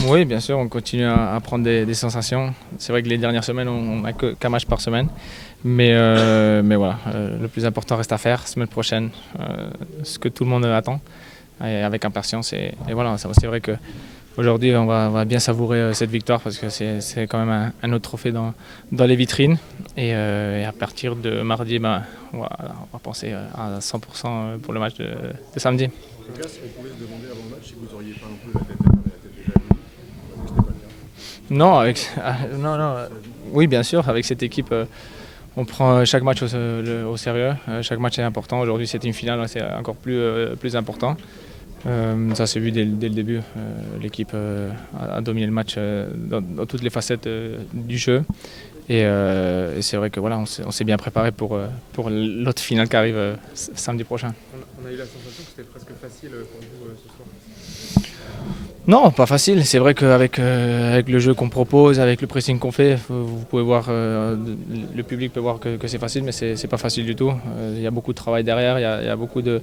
Oui, bien sûr, on continue à prendre des sensations. C'est vrai que les dernières semaines, on n'a qu'un match par semaine. Mais voilà, le plus important reste à faire semaine prochaine, ce que tout le monde attend, et avec impatience. Et voilà, c'est vrai qu'aujourd'hui, on va bien savourer cette victoire parce que c'est quand même un autre trophée dans les vitrines. Et à partir de mardi, on va penser à 100% pour le match de samedi. Lucas, on pouvait se demander avant le match si vous auriez pas un peu la tête déjà évolue, mais ce n'est pas le cas. Non, non, non, oui, bien sûr, avec cette équipe, on prend chaque match au sérieux. Chaque match est important. Aujourd'hui, c'est une finale, c'est encore plus important. Ça s'est vu dès le début. L'équipe a dominé le match dans toutes les facettes du jeu. Et c'est vrai que voilà, on s'est bien préparé pour l'autre finale qui arrive samedi prochain. On a eu la sensation que c'était presque facile pour vous ce soir. Non, pas facile. C'est vrai qu'avec avec le jeu qu'on propose, avec le pressing qu'on fait, vous pouvez voir, le public peut voir que c'est facile, mais c'est pas facile du tout. Il y a beaucoup de travail derrière, il y a beaucoup de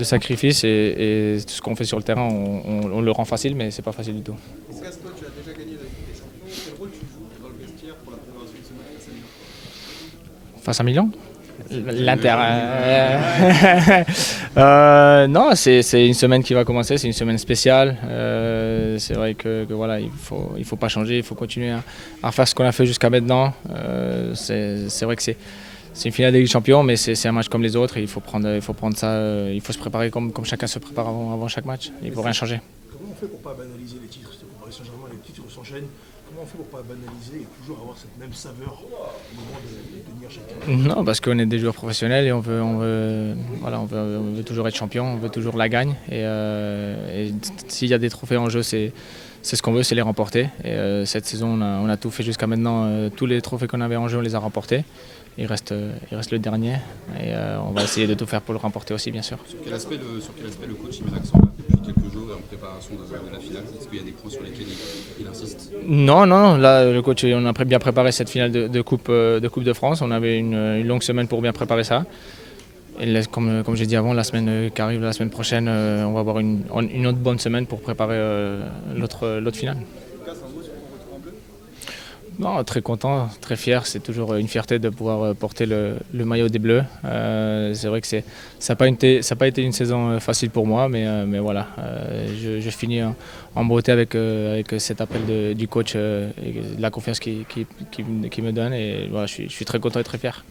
sacrifices et tout ce qu'on fait sur le terrain, on le rend facile, mais c'est pas facile du tout. Toi, tu as déjà gagné la Ligue des Champions. Quel rôle tu joues dans le vestiaire pour la préparation de ce match face à Milan? Face à Milan? L'Inter. Non, c'est une semaine qui va commencer, c'est une semaine spéciale. C'est vrai que voilà, il faut pas changer, il faut continuer à faire ce qu'on a fait jusqu'à maintenant. C'est vrai que c'est une finale de Ligue des Champions, mais c'est un match comme les autres. Et il faut prendre ça, il faut se préparer comme chacun se prépare avant chaque match. Il ne faut rien changer. Comment on fait pour ne pas banaliser les titres? Au Paris Saint-Germain, les titres s'enchaînent. Comment on fait pour ne pas banaliser et toujours avoir cette même saveur au moment de tenir chaque Non, parce qu'on est des joueurs professionnels et on veut toujours être champion, on veut toujours la gagne. Et s'il y a des trophées en jeu, c'est ce qu'on veut, c'est les remporter. Et cette saison, on a tout fait jusqu'à maintenant. Tous les trophées qu'on avait en jeu, on les a remportés. Il reste le dernier et on va essayer de tout faire pour le remporter aussi, bien sûr. Sur quel aspect le coach met l'accent depuis quelques jours en préparation de la finale? Est-ce qu'il y a des points sur lesquels il insiste? Non, là le coach, on a bien préparé cette finale de Coupe de France. On avait une longue semaine pour bien préparer ça. Et là, comme j'ai dit avant, la semaine qui arrive, la semaine prochaine, on va avoir une autre bonne semaine pour préparer l'autre finale. Non, très content, très fier. C'est toujours une fierté de pouvoir porter le maillot des Bleus. C'est vrai que ça n'a pas été une saison facile pour moi, mais voilà, je finis en beauté avec cet appel du coach et la confiance qu'il me donne. Et voilà, je suis très content et très fier.